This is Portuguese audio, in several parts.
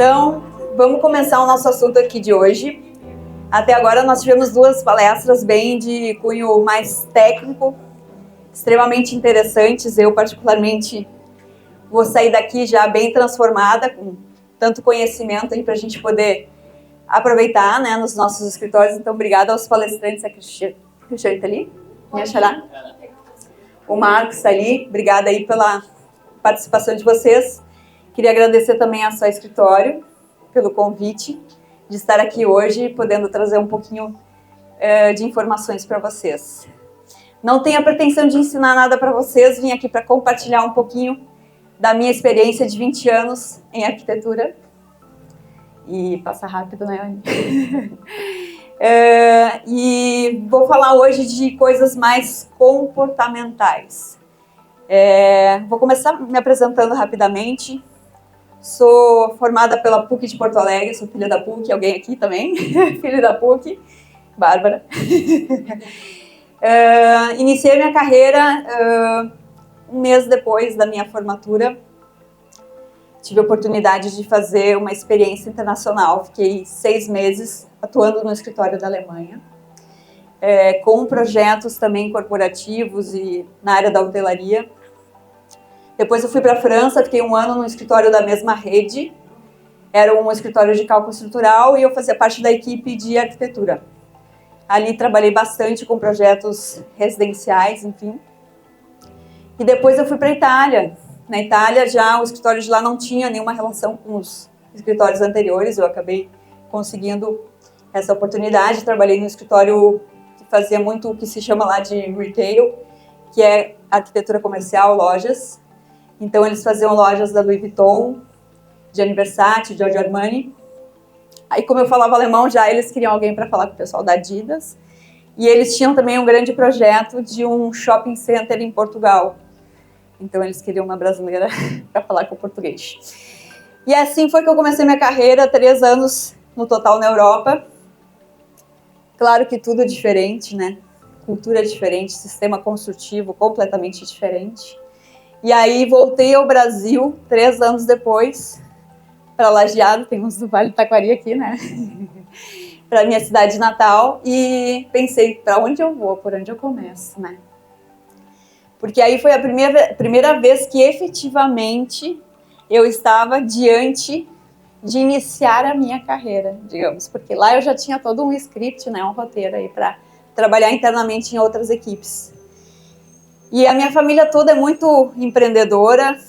Então, vamos começar o nosso assunto aqui de hoje. Até agora nós tivemos duas palestras bem de cunho mais técnico, extremamente interessantes. Eu, particularmente, vou sair daqui já bem transformada, com tanto conhecimento para a gente poder aproveitar, né, nos nossos escritórios. Então, obrigada aos palestrantes. A Cristiane está ali? Me achará? O Marcos está ali. Obrigada aí pela participação de vocês. Queria agradecer também a sua escritório pelo convite de estar aqui hoje, podendo trazer um pouquinho de informações para vocês. Não tenho a pretensão de ensinar nada para vocês, vim aqui para compartilhar um pouquinho da minha experiência de 20 anos em arquitetura. E passa rápido, né, Anny? E vou falar hoje de coisas mais comportamentais. Vou começar me apresentando rapidamente. Sou formada pela PUC de Porto Alegre, sou filha da PUC, alguém aqui também? Filha da PUC, Bárbara. Iniciei minha carreira um mês depois da minha formatura. Tive a oportunidade de fazer uma experiência internacional. Fiquei 6 meses atuando no escritório da Alemanha, com projetos também corporativos e na área da hotelaria. Depois eu fui para a França, fiquei 1 ano no escritório da mesma rede. Era um escritório de cálculo estrutural e eu fazia parte da equipe de arquitetura. Ali trabalhei bastante com projetos residenciais, enfim. E depois eu fui para a Itália. Na Itália, já o escritório de lá não tinha nenhuma relação com os escritórios anteriores. Eu acabei conseguindo essa oportunidade. Trabalhei no escritório que fazia muito o que se chama lá de retail, que é arquitetura comercial, lojas. Então, eles faziam lojas da Louis Vuitton, Gianni Versace, Giorgio Armani. Aí, como eu falava alemão, já eles queriam alguém para falar com o pessoal da Adidas. E eles tinham também um grande projeto de um shopping center em Portugal. Então, eles queriam uma brasileira para falar com o português. E assim foi que eu comecei minha carreira, 3 anos no total na Europa. Claro que tudo diferente, né? Cultura diferente, sistema construtivo completamente diferente. E aí voltei ao Brasil 3 anos depois, para Lajeado, tem uns do Vale do Taquari aqui, né? Para minha cidade natal, e pensei, para onde eu vou, por onde eu começo, né? Porque aí foi a primeira vez que efetivamente eu estava diante de iniciar a minha carreira, digamos, porque lá eu já tinha todo um script, né, um roteiro aí para trabalhar internamente em outras equipes. E a minha família toda é muito empreendedora.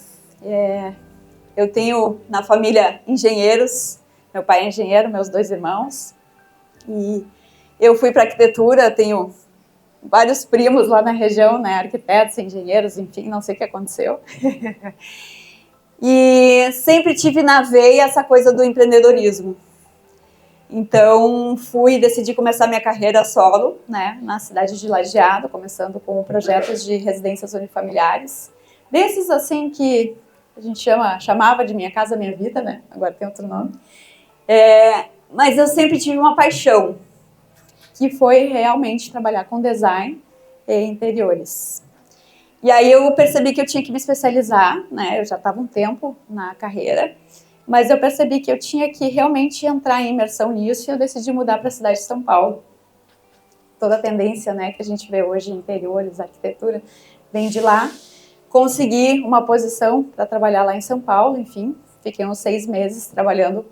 Eu tenho na família engenheiros, meu pai é engenheiro, meus 2 irmãos. E eu fui para arquitetura, tenho vários primos lá na região, né, arquitetos, engenheiros, enfim, não sei o que aconteceu. E sempre tive na veia essa coisa do empreendedorismo. Então, decidi começar minha carreira solo, né, na cidade de Lajeado, começando com projetos de residências unifamiliares. Desses, assim, que a gente chamava de Minha Casa Minha Vida, né, agora tem outro nome. Mas eu sempre tive uma paixão, que foi realmente trabalhar com design e interiores. E aí eu percebi que eu tinha que me especializar, né, eu já estava um tempo na carreira, mas eu percebi que eu tinha que realmente entrar em imersão nisso e eu decidi mudar para a cidade de São Paulo. Toda a tendência, né, que a gente vê hoje em interiores, arquitetura, vem de lá. Consegui uma posição para trabalhar lá em São Paulo, enfim, fiquei uns 6 meses trabalhando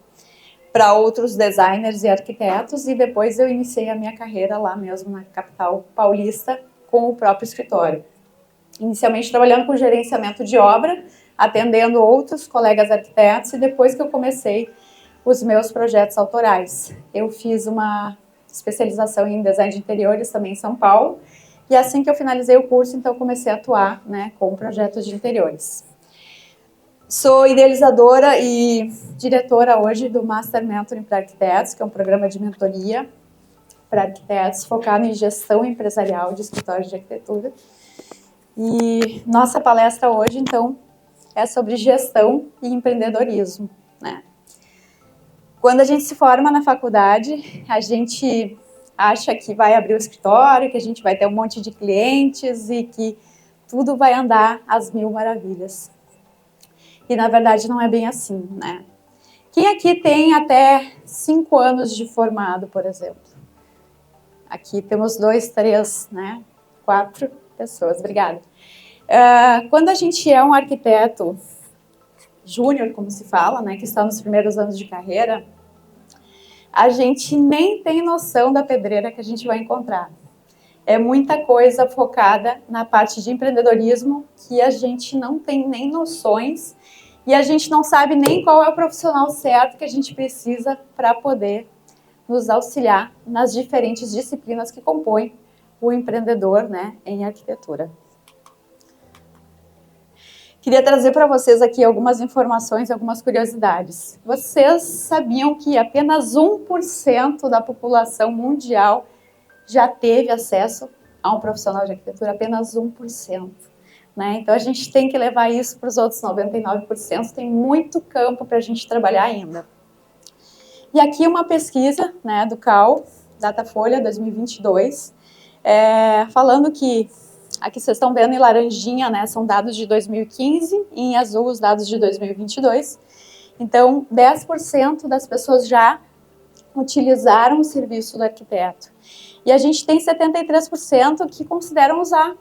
para outros designers e arquitetos e depois eu iniciei a minha carreira lá mesmo na capital paulista com o próprio escritório. Inicialmente trabalhando com gerenciamento de obra, atendendo outros colegas arquitetos e depois que eu comecei os meus projetos autorais. Eu fiz uma especialização em design de interiores também em São Paulo e assim que eu finalizei o curso, então eu comecei a atuar, né, com projetos de interiores. Sou idealizadora e diretora hoje do Master Mentoring para Arquitetos, que é um programa de mentoria para arquitetos focado em gestão empresarial de escritórios de arquitetura. E nossa palestra hoje, então, é sobre gestão e empreendedorismo, né? Quando a gente se forma na faculdade, a gente acha que vai abrir o escritório, que a gente vai ter um monte de clientes e que tudo vai andar às mil maravilhas. E, na verdade, não é bem assim, né? Quem aqui tem até 5 anos de formado, por exemplo? Aqui temos 2, 3, né? 4 pessoas, obrigada. Quando a gente é um arquiteto júnior, como se fala, né, que está nos primeiros anos de carreira, a gente nem tem noção da pedreira que a gente vai encontrar. É muita coisa focada na parte de empreendedorismo que a gente não tem nem noções e a gente não sabe nem qual é o profissional certo que a gente precisa para poder nos auxiliar nas diferentes disciplinas que compõem o empreendedor, né, em arquitetura. Queria trazer para vocês aqui algumas informações, algumas curiosidades. Vocês sabiam que apenas 1% da população mundial já teve acesso a um profissional de arquitetura? Apenas 1%. Né? Então, a gente tem que levar isso para os outros 99%. Tem muito campo para a gente trabalhar ainda. E aqui uma pesquisa, né, do CAL, Datafolha 2022, falando que aqui vocês estão vendo em laranjinha, né, são dados de 2015, e em azul os dados de 2022. Então, 10% das pessoas já utilizaram o serviço do arquiteto. E a gente tem 73% que consideram usar.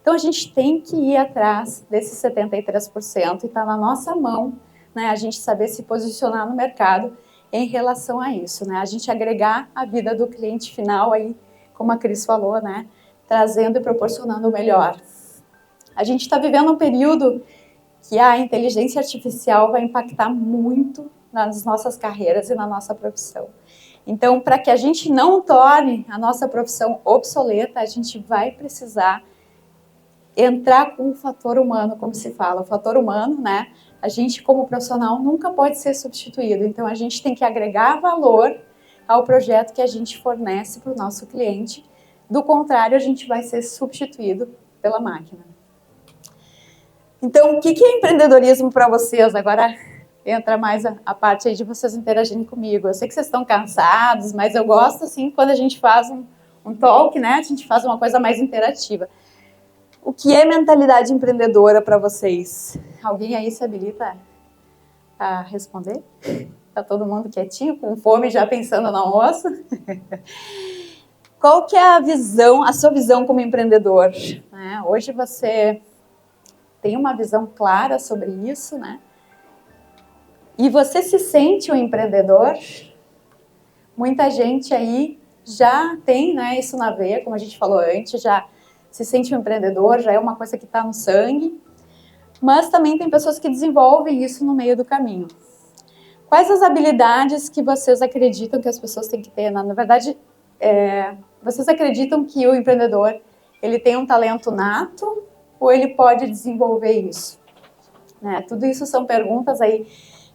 Então, a gente tem que ir atrás desses 73% e está na nossa mão, né, a gente saber se posicionar no mercado em relação a isso, né, a gente agregar a vida do cliente final aí, como a Cris falou, né, trazendo e proporcionando o melhor. A gente está vivendo um período que a inteligência artificial vai impactar muito nas nossas carreiras e na nossa profissão. Então, para que a gente não torne a nossa profissão obsoleta, a gente vai precisar entrar com o fator humano, como se fala. O fator humano, né? A gente, como profissional, nunca pode ser substituído. Então, a gente tem que agregar valor ao projeto que a gente fornece para o nosso cliente. Do contrário, a gente vai ser substituído pela máquina. Então, o que é empreendedorismo para vocês? Agora entra mais a parte aí de vocês interagirem comigo. Eu sei que vocês estão cansados, mas eu gosto, assim, quando a gente faz um talk, né? A gente faz uma coisa mais interativa. O que é mentalidade empreendedora para vocês? Alguém aí se habilita a responder? Está todo mundo quietinho, com fome, já pensando no almoço? Qual que é a sua visão como empreendedor? Hoje você tem uma visão clara sobre isso, né? E você se sente um empreendedor? Muita gente aí já tem, né, isso na veia, como a gente falou antes, já se sente um empreendedor, já é uma coisa que está no sangue. Mas também tem pessoas que desenvolvem isso no meio do caminho. Quais as habilidades que vocês acreditam que as pessoas têm que ter? Na verdade, vocês acreditam que o empreendedor ele tem um talento nato ou ele pode desenvolver isso? Tudo isso são perguntas aí,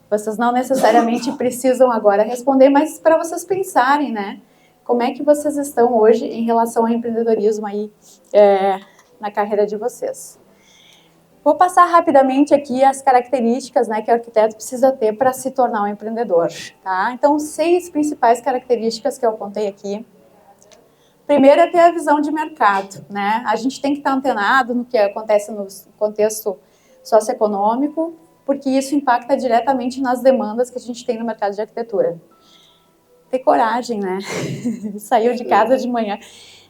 vocês não necessariamente precisam agora responder, mas para vocês pensarem, né? Como é que vocês estão hoje em relação ao empreendedorismo aí na carreira de vocês? Vou passar rapidamente aqui as características, né, que o arquiteto precisa ter para se tornar um empreendedor, tá? Então, 6 principais características que eu apontei aqui. Primeiro é ter a visão de mercado, né? A gente tem que estar antenado no que acontece no contexto socioeconômico, porque isso impacta diretamente nas demandas que a gente tem no mercado de arquitetura. Ter coragem, né? Saiu de casa de manhã.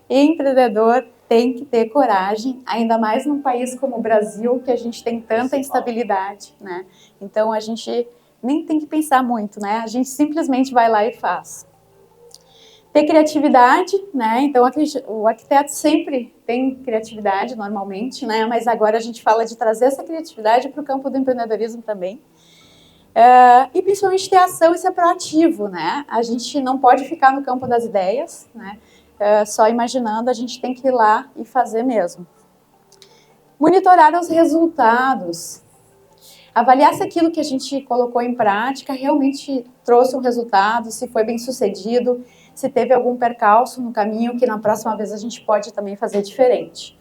Empreendedor tem que ter coragem, ainda mais num país como o Brasil, que a gente tem tanta instabilidade, né? Então, a gente nem tem que pensar muito, né? A gente simplesmente vai lá e faz. Ter criatividade, né? Então, o arquiteto sempre tem criatividade, normalmente, né? Mas agora a gente fala de trazer essa criatividade para o campo do empreendedorismo também. E principalmente ter ação e ser proativo, né? A gente não pode ficar no campo das ideias, né? Só imaginando, a gente tem que ir lá e fazer mesmo. Monitorar os resultados. Avaliar se aquilo que a gente colocou em prática realmente trouxe um resultado, se foi bem sucedido, se teve algum percalço no caminho que na próxima vez a gente pode também fazer diferente.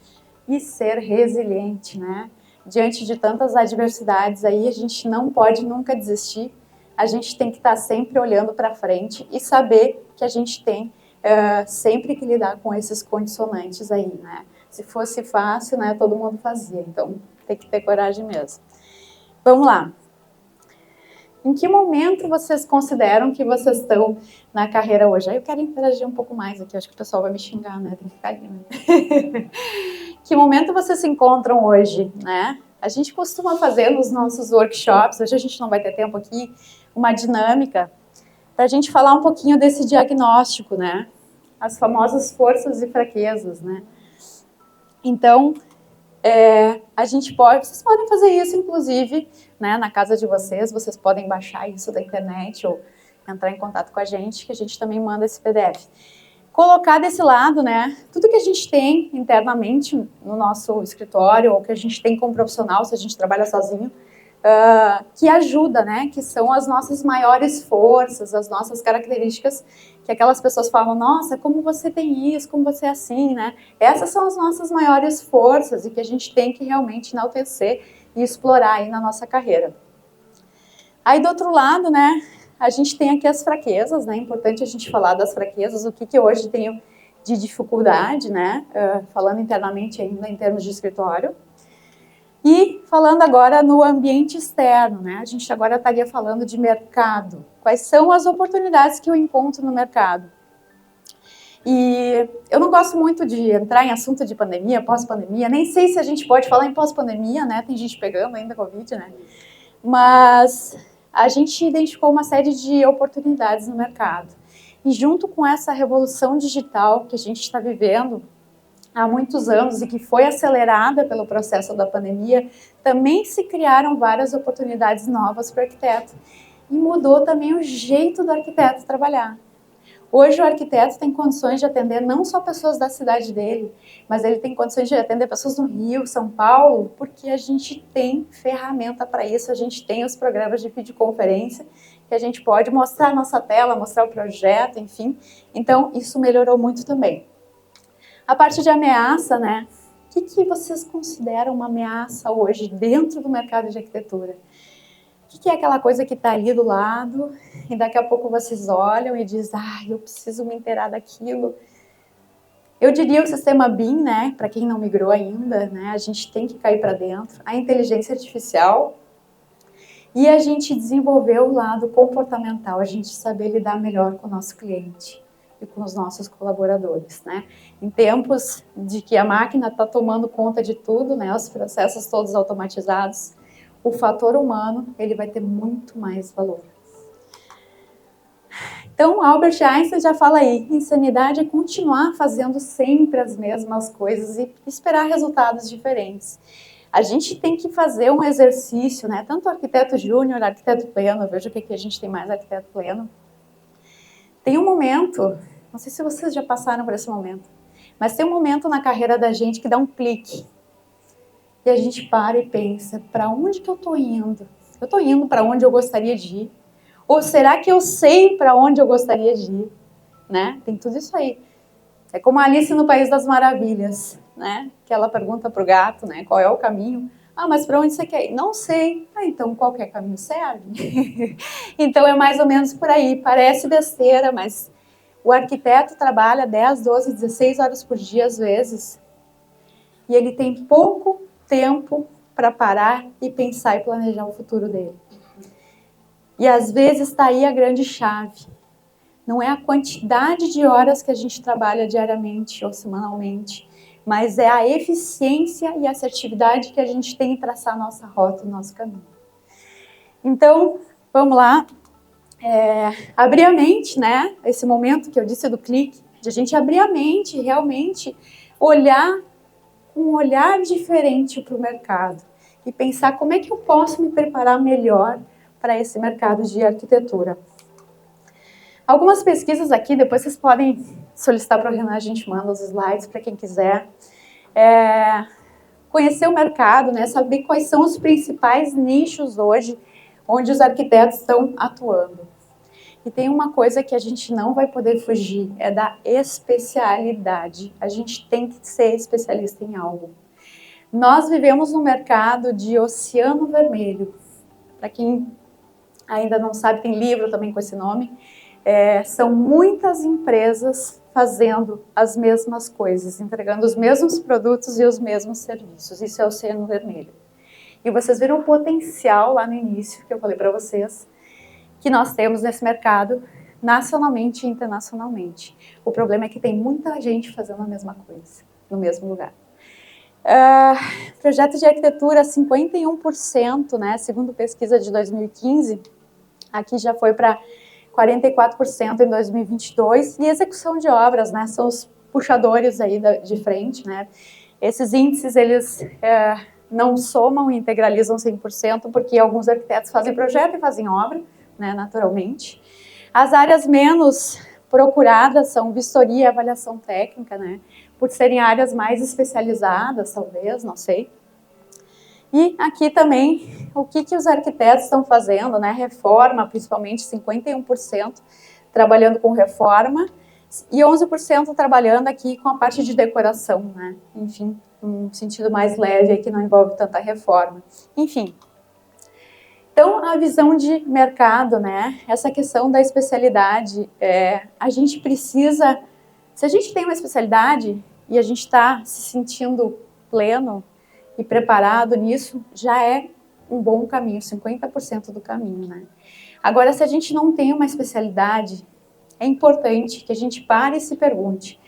E ser resiliente, né? Diante de tantas adversidades aí, a gente não pode nunca desistir, a gente tem que estar sempre olhando para frente e saber que a gente tem sempre que lidar com esses condicionantes aí, né? Se fosse fácil, né, todo mundo fazia, então tem que ter coragem mesmo. Vamos lá. Em que momento vocês consideram que vocês estão na carreira hoje? Aí eu quero interagir um pouco mais aqui, acho que o pessoal vai me xingar, né? Tem que ficar ali, né? Que momento vocês se encontram hoje, né? A gente costuma fazer nos nossos workshops, hoje a gente não vai ter tempo aqui, uma dinâmica para a gente falar um pouquinho desse diagnóstico, né? As famosas forças e fraquezas, né? Então, a gente vocês podem fazer isso, inclusive, né, na casa de vocês podem baixar isso da internet ou entrar em contato com a gente, que a gente também manda esse PDF. Colocar desse lado, né, tudo que a gente tem internamente no nosso escritório, ou que a gente tem como profissional, se a gente trabalha sozinho, que ajuda, né, que são as nossas maiores forças, as nossas características, que aquelas pessoas falam, nossa, como você tem isso, como você é assim, né, essas são as nossas maiores forças e que a gente tem que realmente enaltecer e explorar aí na nossa carreira. Aí do outro lado, né, a gente tem aqui as fraquezas, né, é importante a gente falar das fraquezas, o que eu hoje tenho de dificuldade, né, falando internamente ainda em termos de escritório. E falando agora no ambiente externo, né? A gente agora estaria falando de mercado. Quais são as oportunidades que eu encontro no mercado? E eu não gosto muito de entrar em assunto de pandemia, pós-pandemia. Nem sei se a gente pode falar em pós-pandemia, né? Tem gente pegando ainda Covid, né? Mas a gente identificou uma série de oportunidades no mercado. E junto com essa revolução digital que a gente está vivendo há muitos anos e que foi acelerada pelo processo da pandemia, também se criaram várias oportunidades novas para o arquiteto. E mudou também o jeito do arquiteto trabalhar. Hoje o arquiteto tem condições de atender não só pessoas da cidade dele, mas ele tem condições de atender pessoas no Rio, São Paulo, porque a gente tem ferramenta para isso, a gente tem os programas de videoconferência, que a gente pode mostrar a nossa tela, mostrar o projeto, enfim. Então, isso melhorou muito também. A parte de ameaça, né? O que vocês consideram uma ameaça hoje dentro do mercado de arquitetura? O que é aquela coisa que está ali do lado e daqui a pouco vocês olham e dizem, eu preciso me inteirar daquilo. Eu diria o sistema BIM, né? Para quem não migrou ainda, né? A gente tem que cair para dentro. A inteligência artificial e a gente desenvolver o lado comportamental, a gente saber lidar melhor com o nosso cliente e com os nossos colaboradores, né? Em tempos de que a máquina está tomando conta de tudo, né? Os processos todos automatizados, o fator humano, ele vai ter muito mais valor. Então, Albert Einstein já fala aí, insanidade é continuar fazendo sempre as mesmas coisas e esperar resultados diferentes. A gente tem que fazer um exercício, né? Tanto arquiteto júnior, arquiteto pleno, eu vejo que aqui a gente tem mais arquiteto pleno. Tem um momento, não sei se vocês já passaram por esse momento, mas tem um momento na carreira da gente que dá um clique. E a gente para e pensa, para onde que eu estou indo? Eu estou indo para onde eu gostaria de ir? Ou será que eu sei para onde eu gostaria de ir? Né? Tem tudo isso aí. É como a Alice no País das Maravilhas, né? Que ela pergunta para o gato, né? Qual é o caminho? Mas para onde você quer ir? Não sei. Então qualquer caminho serve. Então é mais ou menos por aí. Parece besteira, mas o arquiteto trabalha 10, 12, 16 horas por dia às vezes. E ele tem pouco tempo para parar e pensar e planejar o futuro dele. E às vezes está aí a grande chave. Não é a quantidade de horas que a gente trabalha diariamente ou semanalmente, mas é a eficiência e assertividade que a gente tem em traçar a nossa rota, o nosso caminho. Então, vamos lá. Abrir a mente, né? Esse momento que eu disse do clique, de a gente abrir a mente, realmente olhar com um olhar diferente para o mercado e pensar como é que eu posso me preparar melhor para esse mercado de arquitetura. Algumas pesquisas aqui, depois vocês podem solicitar para o Renan, a gente manda os slides para quem quiser. Conhecer o mercado, né? Saber quais são os principais nichos hoje onde os arquitetos estão atuando. E tem uma coisa que a gente não vai poder fugir, é da especialidade. A gente tem que ser especialista em algo. Nós vivemos num mercado de oceano vermelho. Para quem ainda não sabe, tem livro também com esse nome. São muitas empresas fazendo as mesmas coisas, entregando os mesmos produtos e os mesmos serviços. Isso é o oceano vermelho. E vocês viram o potencial lá no início, que eu falei para vocês, que nós temos nesse mercado, nacionalmente e internacionalmente. O problema é que tem muita gente fazendo a mesma coisa, no mesmo lugar. Projeto de arquitetura, 51%, né, segundo pesquisa de 2015, aqui já foi para 44% em 2022, e execução de obras, né, são os puxadores aí de frente, né. Esses índices, eles não somam e integralizam 100%, porque alguns arquitetos fazem projeto e fazem obra, né, naturalmente. As áreas menos procuradas são vistoria e avaliação técnica, né, por serem áreas mais especializadas, talvez, não sei. E aqui também, o que os arquitetos estão fazendo, né, reforma, principalmente 51% trabalhando com reforma, e 11% trabalhando aqui com a parte de decoração, né, enfim, um sentido mais leve, que não envolve tanta reforma. Enfim, então a visão de mercado, né, essa questão da especialidade, a gente precisa, se a gente tem uma especialidade e a gente está se sentindo pleno e preparado nisso, já é um bom caminho, 50% do caminho, né. Agora, se a gente não tem uma especialidade, é importante que a gente pare e se pergunte,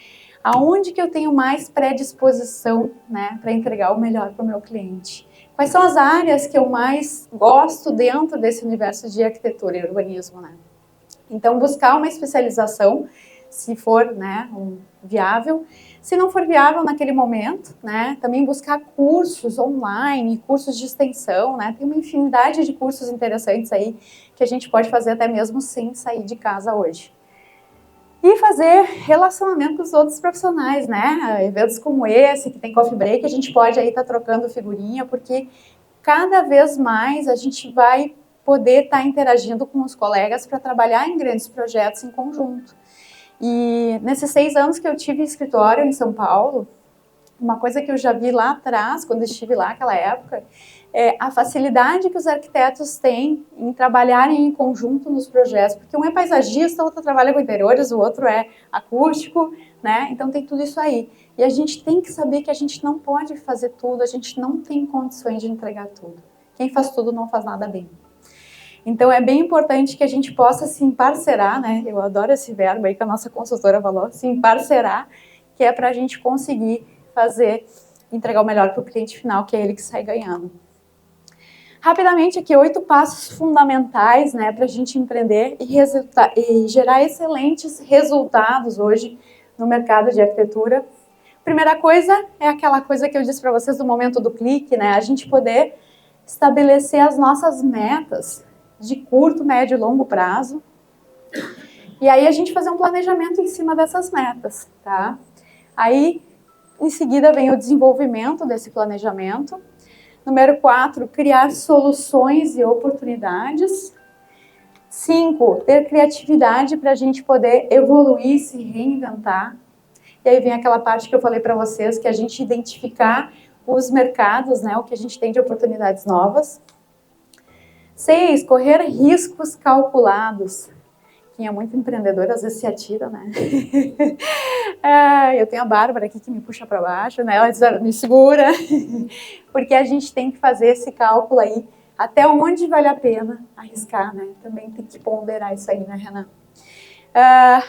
aonde que eu tenho mais predisposição, né, para entregar o melhor para o meu cliente? Quais são as áreas que eu mais gosto dentro desse universo de arquitetura e urbanismo, né? Então, buscar uma especialização, se for, né, viável. Se não for viável naquele momento, né, também buscar cursos online, cursos de extensão, né? Tem uma infinidade de cursos interessantes aí que a gente pode fazer até mesmo sem sair de casa hoje. E fazer relacionamento com os outros profissionais, né? Eventos como esse, que tem coffee break, a gente pode aí estar trocando figurinha, porque cada vez mais a gente vai poder estar interagindo com os colegas para trabalhar em grandes projetos em conjunto. E nesses 6 anos que eu tive escritório em São Paulo, uma coisa que eu já vi lá atrás, quando estive lá naquela época, é a facilidade que os arquitetos têm em trabalharem em conjunto nos projetos, porque um é paisagista, o outro trabalha com interiores, o outro é acústico, né? Então tem tudo isso aí. E a gente tem que saber que a gente não pode fazer tudo, a gente não tem condições de entregar tudo. Quem faz tudo não faz nada bem. Então é bem importante que a gente possa se emparcerar, né? Eu adoro esse verbo aí que a nossa consultora falou, se emparcerar, que é para a gente conseguir entregar o melhor para o cliente final, que é ele que sai ganhando. Rapidamente aqui, 8 passos fundamentais, né, para a gente empreender e gerar excelentes resultados hoje no mercado de arquitetura. Primeira coisa é aquela coisa que eu disse para vocês do momento do clique, né, a gente poder estabelecer as nossas metas de curto, médio e longo prazo. E aí a gente fazer um planejamento em cima dessas metas, tá? Aí, em seguida, vem o desenvolvimento desse planejamento. Número 4, criar soluções e oportunidades. 5, ter criatividade para a gente poder evoluir, se reinventar. E aí vem aquela parte que eu falei para vocês, que é a gente identificar os mercados, né, o que a gente tem de oportunidades novas. 6, correr riscos calculados. Quem é muito empreendedor, às vezes se atira, né? Eu tenho a Bárbara aqui que me puxa para baixo, né? Ela diz, me segura, porque a gente tem que fazer esse cálculo aí, até onde vale a pena arriscar, né? Também tem que ponderar isso aí, né, Renan?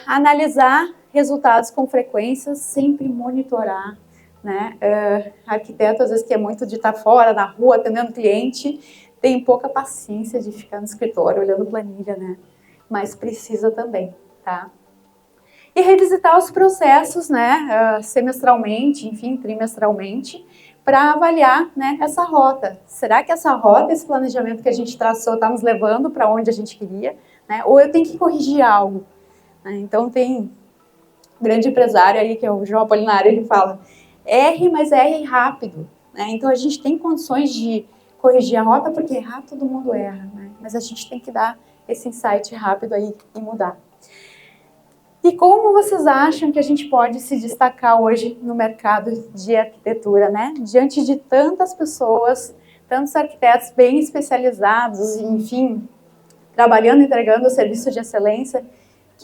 Analisar resultados com frequência, sempre monitorar, né? Arquiteto, às vezes, que é muito de estar fora, na rua, atendendo cliente, tem pouca paciência de ficar no escritório, olhando planilha, né? Mas precisa também, tá? E revisitar os processos, né, semestralmente, enfim, trimestralmente, para avaliar, né, essa rota. Será que essa rota, esse planejamento que a gente traçou, está nos levando para onde a gente queria, né? Ou eu tenho que corrigir algo? Né? Então tem um grande empresário aí, que é o João Apolinário, ele fala, erre, mas erre rápido. Né? Então a gente tem condições de corrigir a rota, porque errar todo mundo erra, né? Mas a gente tem que dar esse insight rápido aí e mudar. E como vocês acham que a gente pode se destacar hoje no mercado de arquitetura, né? Diante de tantas pessoas, tantos arquitetos bem especializados, enfim, trabalhando, entregando o serviço de excelência,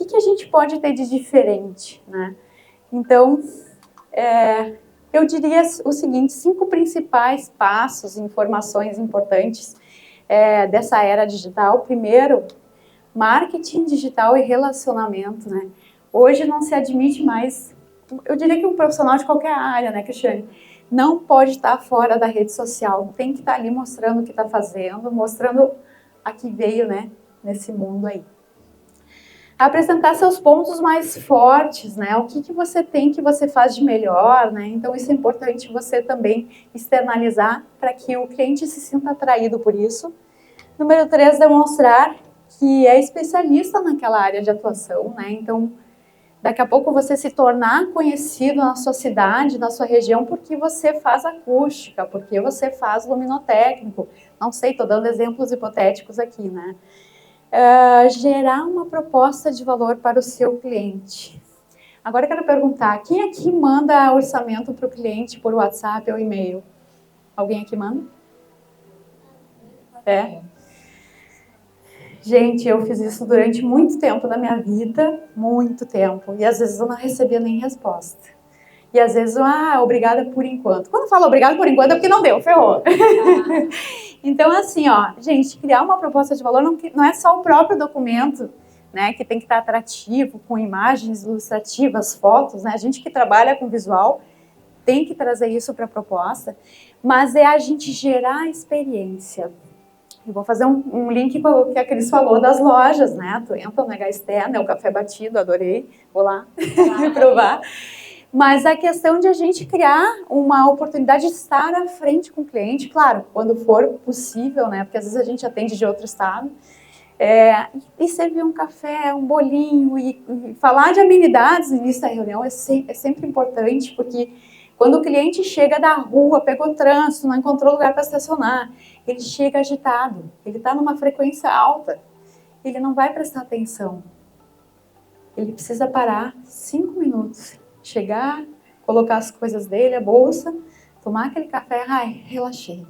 o que a gente pode ter de diferente, né? Então, eu diria o seguinte, 5 principais passos, informações importantes dessa era digital. Primeiro, Marketing digital e relacionamento, né? Hoje não se admite mais, eu diria que um profissional de qualquer área, né, Cristiane? Não pode estar fora da rede social, tem que estar ali mostrando o que está fazendo, mostrando a que veio, né, nesse mundo aí. Apresentar seus pontos mais fortes, né? O que você tem, que você faz de melhor, né? Então, isso é importante você também externalizar para que o cliente se sinta atraído por isso. Número 3, demonstrar que é especialista naquela área de atuação, né? Então, daqui a pouco você se tornar conhecido na sua cidade, na sua região, porque você faz acústica, porque você faz luminotécnico. Não sei, estou dando exemplos hipotéticos aqui, né? Gerar uma proposta de valor para o seu cliente. Agora eu quero perguntar, quem aqui manda orçamento para o cliente por WhatsApp ou e-mail? Alguém aqui manda? É? Gente, eu fiz isso durante muito tempo na minha vida, muito tempo, e às vezes eu não recebia nem resposta. E às vezes, obrigada por enquanto. Quando fala obrigada por enquanto é porque não deu, ferrou. Então, assim, ó, gente, criar uma proposta de valor não é só o próprio documento, né, que tem que estar atrativo, com imagens ilustrativas, fotos, né, a gente que trabalha com visual tem que trazer isso para a proposta, mas é a gente gerar experiência. Eu vou fazer um link com o que a Cris falou das lojas, né, tu entra no HST, né, o café batido, adorei, vou lá provar. Mas a questão de a gente criar uma oportunidade de estar à frente com o cliente, claro, quando for possível, né? Porque às vezes a gente atende de outro estado, e servir um café, um bolinho, e falar de amenidades no início da reunião é sempre importante, porque quando o cliente chega da rua, pegou trânsito, não encontrou lugar para estacionar, ele chega agitado, ele está numa frequência alta, ele não vai prestar atenção. Ele precisa parar 5 minutos. Chegar, colocar as coisas dele, a bolsa, tomar aquele café, relaxei.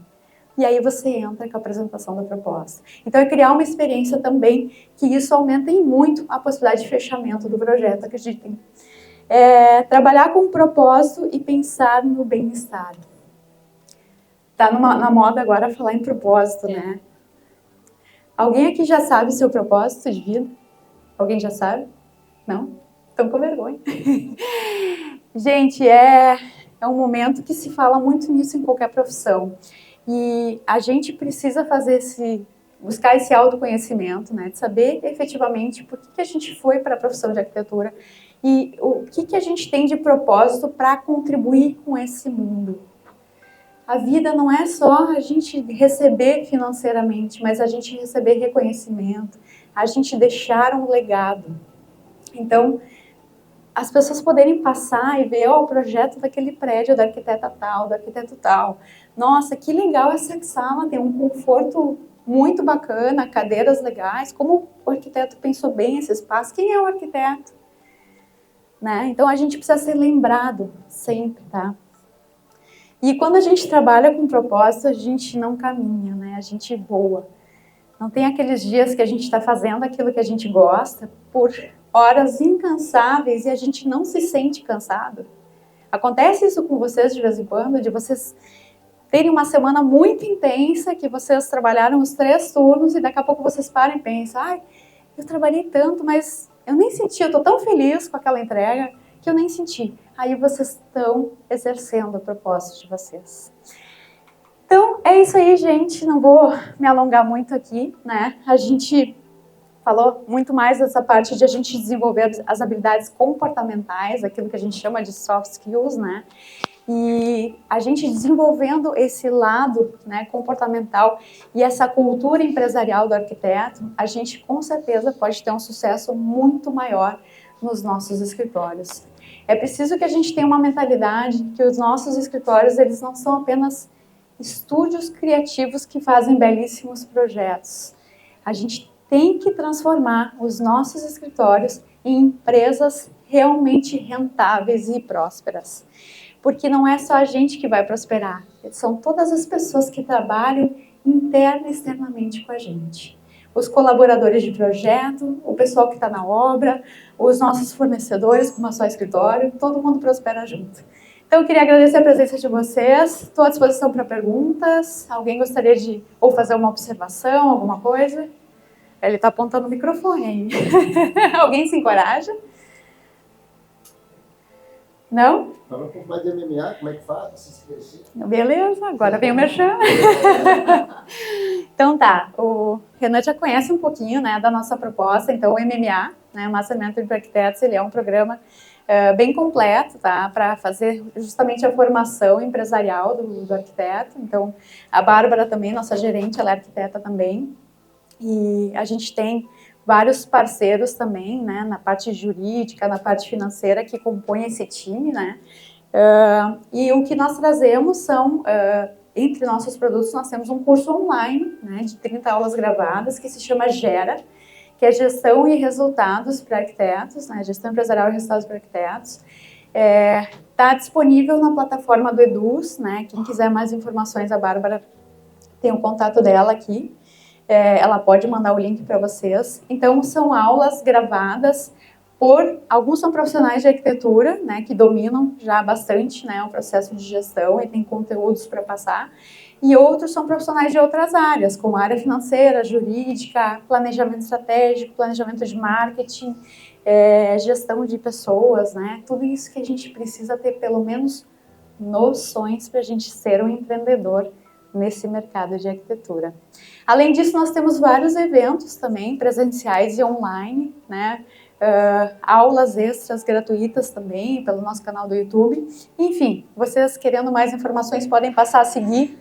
E aí você entra com a apresentação da proposta. Então, é criar uma experiência também, que isso aumenta em muito a possibilidade de fechamento do projeto, acreditem. Trabalhar com propósito e pensar no bem-estar. Tá na moda agora falar em propósito, né? Alguém aqui já sabe o seu propósito de vida? Alguém já sabe? Não? Estão com vergonha. Gente, é um momento que se fala muito nisso em qualquer profissão. E a gente precisa buscar esse autoconhecimento, né? De saber efetivamente por que a gente foi para a profissão de arquitetura e o que a gente tem de propósito para contribuir com esse mundo. A vida não é só a gente receber financeiramente, mas a gente receber reconhecimento, a gente deixar um legado. Então, as pessoas poderem passar e ver o projeto daquele prédio da arquiteta tal, do arquiteto tal. Nossa, que legal essa sala, tem um conforto muito bacana, cadeiras legais. Como o arquiteto pensou bem esse espaço? Quem é o arquiteto? Né? Então, a gente precisa ser lembrado sempre, tá? E quando a gente trabalha com propósito, a gente não caminha, né? A gente voa. Não tem aqueles dias que a gente está fazendo aquilo que a gente gosta por horas incansáveis e a gente não se sente cansado. Acontece isso com vocês de vez em quando, de vocês terem uma semana muito intensa, que vocês trabalharam os 3 turnos e daqui a pouco vocês param e pensam, eu trabalhei tanto, mas eu nem senti, eu estou tão feliz com aquela entrega que eu nem senti. Aí vocês estão exercendo o propósito de vocês. Então, é isso aí, gente. Não vou me alongar muito aqui, né? A gente falou muito mais dessa parte de a gente desenvolver as habilidades comportamentais, aquilo que a gente chama de soft skills, né? E a gente desenvolvendo esse lado, né, comportamental e essa cultura empresarial do arquiteto, a gente com certeza pode ter um sucesso muito maior nos nossos escritórios. É preciso que a gente tenha uma mentalidade que os nossos escritórios, eles não são apenas estúdios criativos que fazem belíssimos projetos. A gente tem que transformar os nossos escritórios em empresas realmente rentáveis e prósperas. Porque não é só a gente que vai prosperar, são todas as pessoas que trabalham interna e externamente com a gente. Os colaboradores de projeto, o pessoal que está na obra, os nossos fornecedores, como a Só Escritório, todo mundo prospera junto. Então, eu queria agradecer a presença de vocês. Estou à disposição para perguntas. Alguém gostaria de ou fazer uma observação, alguma coisa? Ele está apontando o microfone aí. Alguém se encoraja? Não? Fala um pouco mais de MMA, como é que faz? Se inscrever? Beleza, agora vem o merchan. Então tá, o Renan já conhece um pouquinho, né, da nossa proposta. Então o MMA, né, o Master Mentoring para Arquitetos, ele é um programa bem completo, tá, para fazer justamente a formação empresarial do arquiteto. Então a Bárbara também, nossa gerente, ela é arquiteta também. E a gente tem vários parceiros também, né, na parte jurídica, na parte financeira, que compõem esse time, né. E o que nós trazemos são, entre nossos produtos, nós temos um curso online, né, de 30 aulas gravadas, que se chama GERA, que é Gestão e Resultados para Arquitetos, né, Gestão Empresarial e Resultados para Arquitetos. Está disponível na plataforma do Eduz, né, quem quiser mais informações, a Bárbara tem o contato dela aqui. Ela pode mandar o link para vocês. Então, são aulas gravadas alguns são profissionais de arquitetura, né, que dominam já bastante, né, o processo de gestão e tem conteúdos para passar, e outros são profissionais de outras áreas, como área financeira, jurídica, planejamento estratégico, planejamento de marketing, gestão de pessoas, né, tudo isso que a gente precisa ter pelo menos noções para a gente ser um empreendedor nesse mercado de arquitetura. Além disso, nós temos vários eventos também, presenciais e online, né? Aulas extras gratuitas também pelo nosso canal do YouTube. Enfim, vocês querendo mais informações podem passar a seguir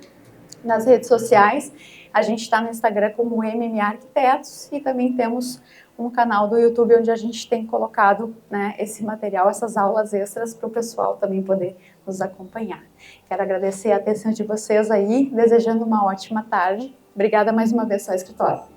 nas redes sociais. A gente está no Instagram como MMA Arquitetos e também temos um canal do YouTube onde a gente tem colocado, né, esse material, essas aulas extras para o pessoal também poder nos acompanhar. Quero agradecer a atenção de vocês aí, desejando uma ótima tarde. Obrigada mais uma vez ao escritório.